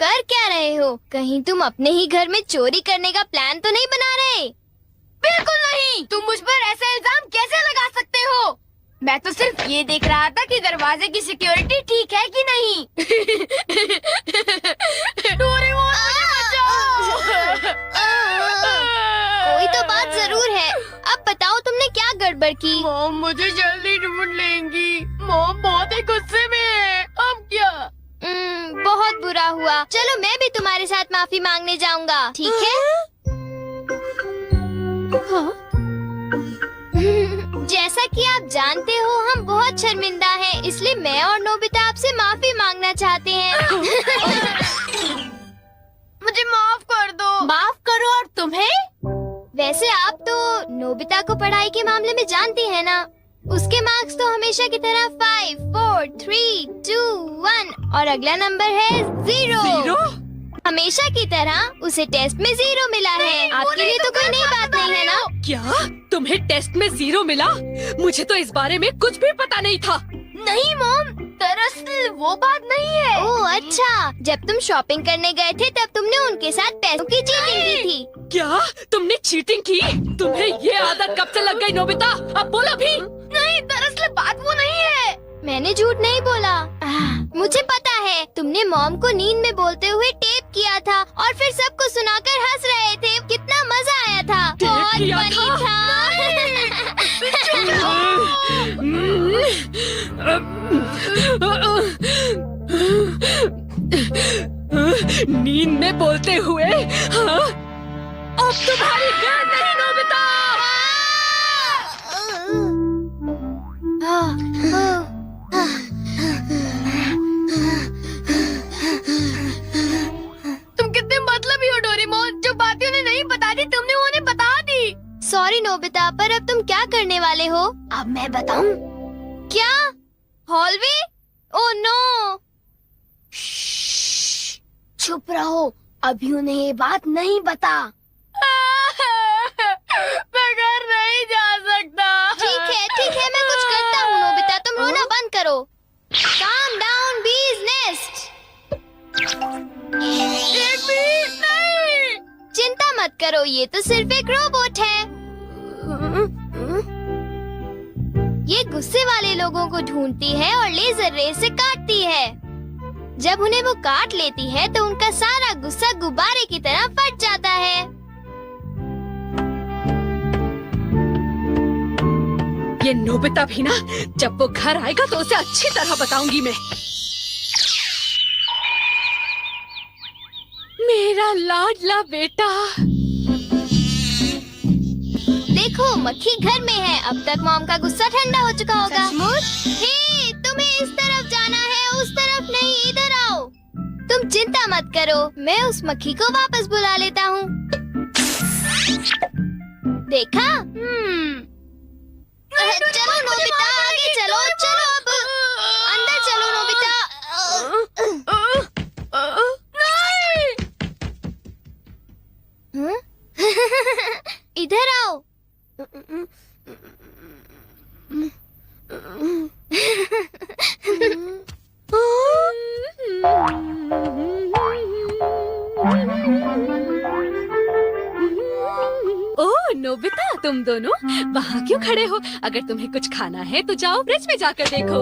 कर क्या रहे हो? कहीं तुम अपने ही घर में चोरी करने का प्लान तो नहीं बना रहे? बिल्कुल नहीं। तुम मुझ पर ऐसा इल्जाम कैसे लगा सकते हो? मैं तो सिर्फ ये देख रहा था कि दरवाजे की सिक्योरिटी ठीक है कि नहीं। डोरेमोन, मुझे बचाओ। कोई तो बात जरूर है। अब बताओ तुमने क्या गड़बड़ की? मॉम मुझे जल्दी ढूंढ लेंगी। मॉम बहुत ही गुस्से में है। अब क्या? बहुत बुरा हुआ। चलो मैं भी तुम्हारे साथ माफी मांगने जाऊंगा, ठीक है? जैसा कि आप जानते हो हम बहुत शर्मिंदा हैं, इसलिए मैं और नोबिता आपसे माफी मांगना चाहते हैं। मुझे माफ कर दो। माफ करो। और तुम्हें? वैसे आप तो नोबिता को पढ़ाई के मामले में जानती हैं ना? उसके मार्क्स तो हमेशा की तरह 5, 4, 3, 2, 1 और अगला नंबर है 0। हमेशा की तरह उसे टेस्ट में 0 मिला है। आपके लिए तो कोई नई बात नहीं है ना? क्या तुम्हें टेस्ट में 0 मिला? मुझे तो इस बारे में कुछ भी पता नहीं था। नहीं मॉम, दरअसल वो बात नहीं है। ओह अच्छा, जब तुम शॉपिंग करने गए थे तब तुमने उनके साथ पैसों की चीटिंग की थी। क्या तुमने चीटिंग की? तुम्हें ये आदत कब से लग गई नोबिता? अब बोलो भी। नहीं, दरअसल बात वो नहीं है। मैंने झूठ नहीं बोला। मुझे पता है, तुमने मॉम को नींद में बोलते हुए टेप किया था और फिर सबको सुनाकर हंस रहे थे। कितना मजा आया था। बहुत किया फनी था। नींद में बोलते हुए? हाँ? अब तुम्हारी गैर नहीं नोबिता। तुम कितने मतलबी हो डोरेमोन। जो बातें उन्हें नहीं बता दी तुमने उन्हें बता दी। सॉरी नोबिता, पर अब तुम क्या करने वाले हो? अब मैं बताऊं? क्या? हॉलवे? Oh no. चुप रहो, अभी उन्हें ये बात नहीं बता। मैं घर नहीं जा सकता। ठीक है, मैं कुछ करता हूँ। नोबिता तुम रोना बंद करो। Calm down, bee's nest। नहीं। चिंता मत करो, ये तो सिर्फ एक रोबोट है। ये गुस्से वाले लोगों को ढूंढती है और लेजर रे से काटती है। जब उन्हें वो काट लेती है तो उनका सारा गुस्सा गुब्बारे की तरह फट जाता है। ये नोबिता भी ना, जब वो घर आएगा तो उसे अच्छी तरह बताऊंगी मैं। मेरा लाडला बेटा। देखो मक्खी घर में है। अब तक मॉम का गुस्सा ठंडा हो चुका होगा। हे, तुम्हें इस तरफ जाना है, उस तरफ नहीं, इधर आओ। तुम चिंता मत करो, मैं उस मक्खी को वापस बुला लेता हूँ। देखा? चलो नोबिता, आगे चलो। अब अंदर चलो नोबिता। इधर आओ। ओह नोबिता, तुम दोनों वहाँ क्यों खड़े हो? अगर तुम्हें कुछ खाना है तो जाओ फ्रिज में जाकर देखो।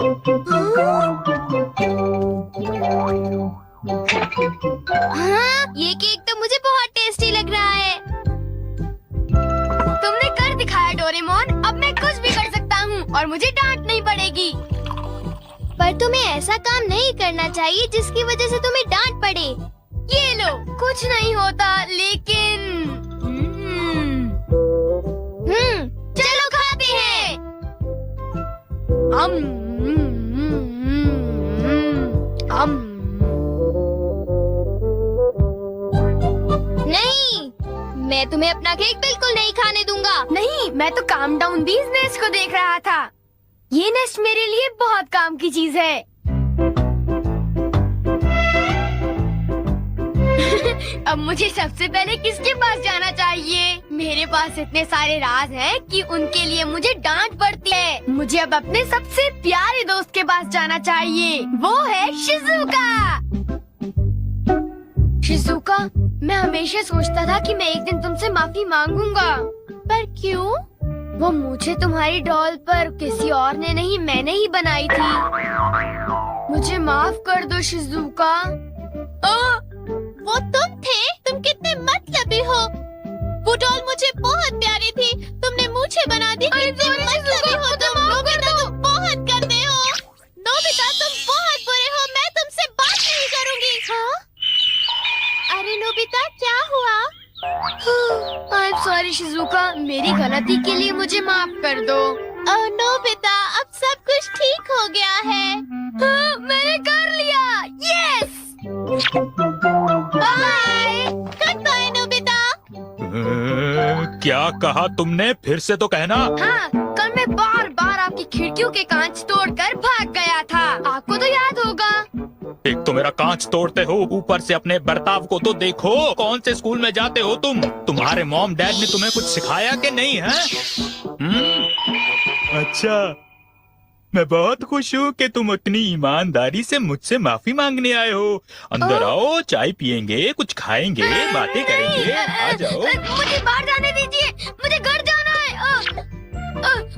हाँ, ये केक तो मुझे बहुत टेस्टी लग रहा है। तुमने कर दिखाया डोरेमोन। अब मैं कुछ भी कर सकता हूँ और मुझे डांट नहीं पड़ेगी। पर तुम्हें ऐसा काम नहीं करना चाहिए जिसकी वजह से तुम्हें डांट पड़े। ये लो, कुछ नहीं होता। लेकिन चलो खाते हैं। नहीं, मैं तुम्हें अपना केक बिल्कुल नहीं खाने दूंगा। नहीं, मैं तो काम डाउन बीज नेस्ट को देख रहा था। ये नेस्ट मेरे लिए बहुत काम की चीज है। अब मुझे सबसे पहले किसके पास जाना चाहिए? मेरे पास इतने सारे राज हैं कि उनके लिए मुझे डांट पड़ती है। मुझे अब अपने सबसे प्यारे दोस्त के पास जाना चाहिए। वो है शिज़ुका। हमेशा सोचता था कि मैं एक दिन तुमसे माफी मांगूंगा, पर क्यों? वो मुझे तुम्हारी डॉल पर किसी और ने नहीं, मैंने ही बनाई थी। मुझे माफ कर दो शिजुका। वो तुम थे? तुम कितने मतलबी हो। वो डॉल मुझे बहुत प्यारी थी, तुमने मुझे बना दी। कितने मतलबी हो तुम। नोबिता तुम बहुत गंदे हो। नोबिता तुम बहुत बुरे हो, मैं तुमसे बात नहीं करूंगी। हाँ? अरे नोबिता क्या हुआ? आई एम सॉरी शिजुका, मेरी गलती के लिए मुझे माफ कर दो। ओह नोबिता, अब सब कुछ ठीक हो गया है। हाँ, मैंने कर लिया। Yes. Bye. Good bye Nobita. क्या कहा तुमने? फिर से तो कहना। हाँ, कल मैं बार बार आपकी खिड़कियों के कांच तोड़कर भाग गया था, आपको तो याद होगा। एक तो मेरा कांच तोड़ते हो, ऊपर से अपने बर्ताव को तो देखो। कौन से स्कूल में जाते हो तुम? तुम्हारे मॉम डैड ने तुम्हें कुछ सिखाया कि नहीं है? अच्छा, मैं बहुत खुश हूँ कि तुम इतनी ईमानदारी से मुझसे माफी मांगने आए हो। अंदर आओ, चाय पियेंगे, कुछ खाएंगे, बातें करेंगे। आ जाओ। मुझे बाहर जाने दीजिए, मुझे घर जाना है।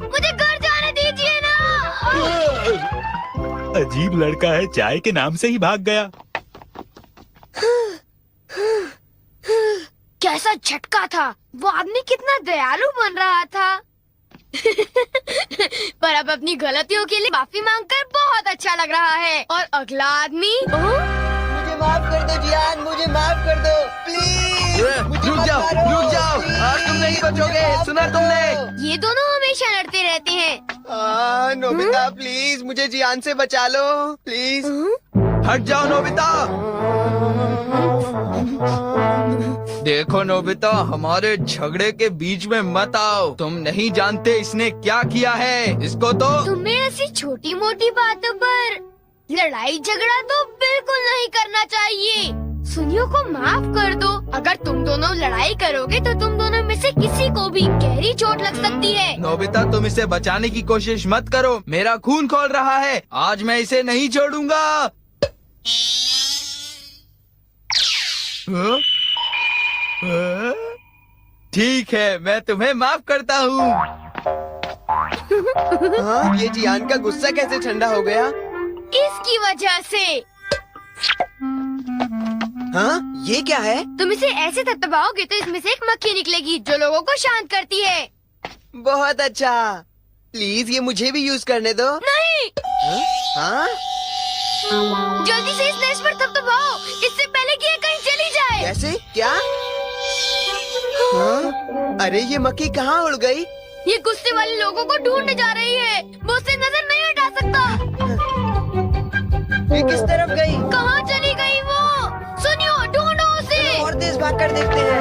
मुझे घर जाने दीजिए ना। अजीब लड़का है, चाय के नाम से ही भाग गया। कैसा झटका था। वो आदमी कितना दयालु बन रहा था। पर अब अपनी गलतियों के लिए माफी मांगकर बहुत अच्छा लग रहा है। और अगला आदमी मुझे माफ कर दो जियान, मुझे माफ कर दो प्लीज। रुक जाओ, आज तुम नहीं बचोगे, सुना तुमने? ये दोनों हमेशा लड़ते रहते हैं। नोबिता प्लीज मुझे जियान से बचा लो प्लीज। हट जाओ नोबिता। देखो नोबिता, हमारे झगड़े के बीच में मत आओ। तुम नहीं जानते इसने क्या किया है। इसको तो तुम्हें ऐसी छोटी मोटी बातों पर लड़ाई झगड़ा तो बिल्कुल नहीं करना चाहिए। सुनियो को माफ कर दो। अगर तुम दोनों लड़ाई करोगे तो तुम दोनों में से किसी को भी गहरी चोट लग सकती है। नोबिता, तुम इसे बचाने की कोशिश मत करो। मेरा खून खौल रहा है, आज मैं इसे नहीं छोड़ूंगा। ठीक है, मैं तुम्हें माफ करता हूँ। ये जियान का गुस्सा कैसे ठंडा हो गया? इसकी वजह से। हाँ, ये क्या है? तुम इसे ऐसे थपथपाओगे तो इसमें से एक मक्खी निकलेगी जो लोगों को शांत करती है। बहुत अच्छा, प्लीज ये मुझे भी यूज करने दो। नहीं। हाँ? जल्दी से इस नेश पर थपथपाओ, इससे पहले कि ये कहीं चली जाए। कैसे? क्या? हाँ? अरे ये मक्खी कहाँ उड़ गई? ये गुस्से वाले लोगों को ढूंढने जा रही है। वो उससे नजर नहीं हटा सकता। ये किस तरफ गई? कहाँ चली गई वो? सुनियो, ढूंढो उसे। और तेज भाग कर देखते हैं।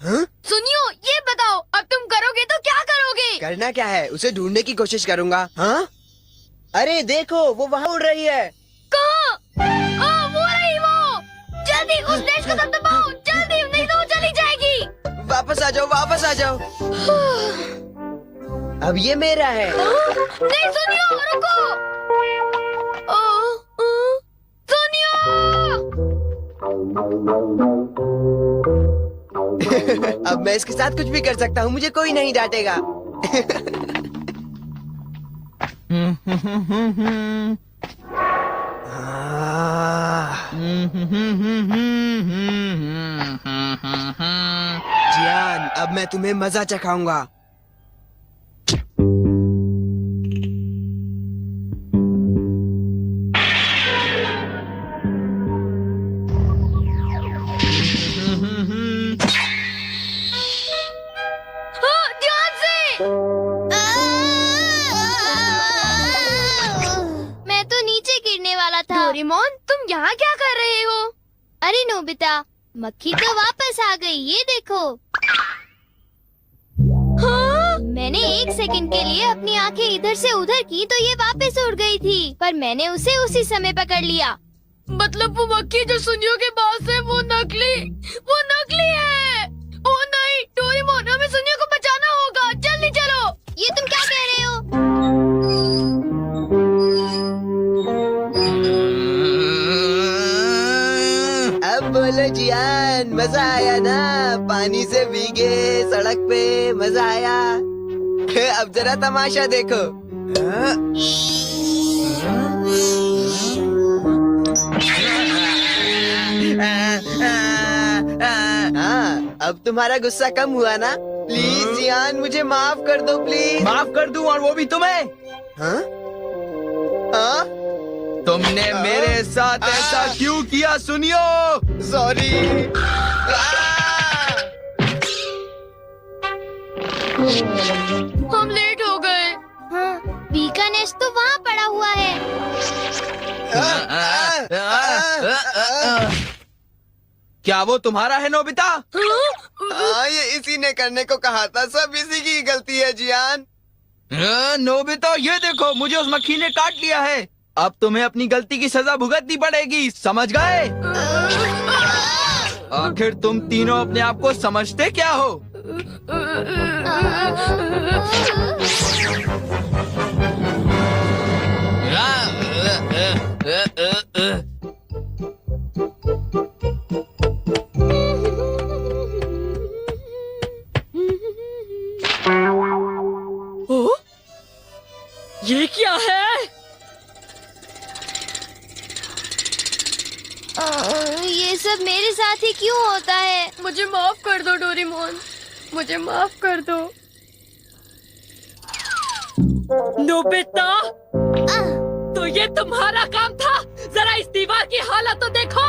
हाँ? सुनियो, ये बताओ अब तुम करोगे तो क्या करोगे? करना क्या है? उसे ढूंढने की कोशिश करूंगा। हाँ? अरे देखो, वो वहाँ उड़ रही है। कहाँ? वो रही वो। जल्दी उस देश को दबाओ, जल्दी, नहीं तो वो चली जाएगी। वापस आ जाओ, वापस आ जाओ। अब ये मेरा है। नहीं सुनियो, रुको। सुनियो। अब मैं इसके साथ कुछ भी कर सकता हूँ, मुझे कोई नहीं डांटेगा। जियान, अब मैं तुम्हें मजा चखाऊंगा। ध्यान से। मैं तो नीचे गिरने वाला था। डोरेमोन, तुम यहाँ क्या कर रहे हो? अरे नोबिता, मक्खी तो वापस आ गई, ये देखो। हाँ? मैंने 1 सेकंड के लिए अपनी आंखें इधर से उधर की तो ये वापस उड़ गई थी, पर मैंने उसे उसी समय पकड़ लिया। मतलब वो मक्खी जो सुनियो के पास है वो नकली है। ओ नहीं, डोरेमोन, हमें सुनियो को बचाना होगा, जल्दी चलो। ये तुम क्या कह रहे हो? अरे जियान, मजा आया ना? पानी से भीगे सड़क पे, मजा आया। अब जरा तमाशा देखो। हाँ, अब तुम्हारा गुस्सा कम हुआ ना? प्लीज जियान, मुझे माफ कर दो प्लीज। माफ कर दूं, और वो भी तुम्हें? हाँ? हाँ? तुमने मेरे साथ ऐसा क्यों किया? सुनियो। सॉरी। हम लेट हो गए। हाँ, बी का नेस्ट तो वहाँ पड़ा हुआ है। क्या वो तुम्हारा है नोबिता? हाँ, ये इसी ने करने को कहा था। सब इसी की गलती है जियान। नोबिता, ये देखो, मुझे उस मक्खी ने काट लिया है। अब तुम्हें अपनी गलती की सजा भुगतनी पड़ेगी, समझ गए? आखिर तुम तीनों अपने आप को समझते क्या हो? ओ, ये क्या है? ये सब मेरे साथ ही क्यों होता है? मुझे माफ कर दो डोरेमोन, मुझे माफ कर दो। नोबिता, तो ये तुम्हारा काम था? जरा इस दीवार की हालत तो देखो।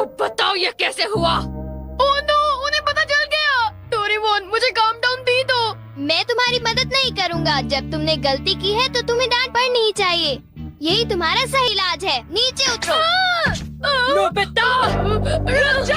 अब बताओ ये कैसे हुआ? ओह नो, उन्हें पता चल गया। डोरेमोन, मुझे काम डाउन दी दो। मैं तुम्हारी मदद नहीं करूँगा। जब तुमने गलती की है तो तुम्हें डांट पड़नी ही चाहिए। यही तुम्हारा सही इलाज है। नीचे उतरो। नोबिता, रुक जा।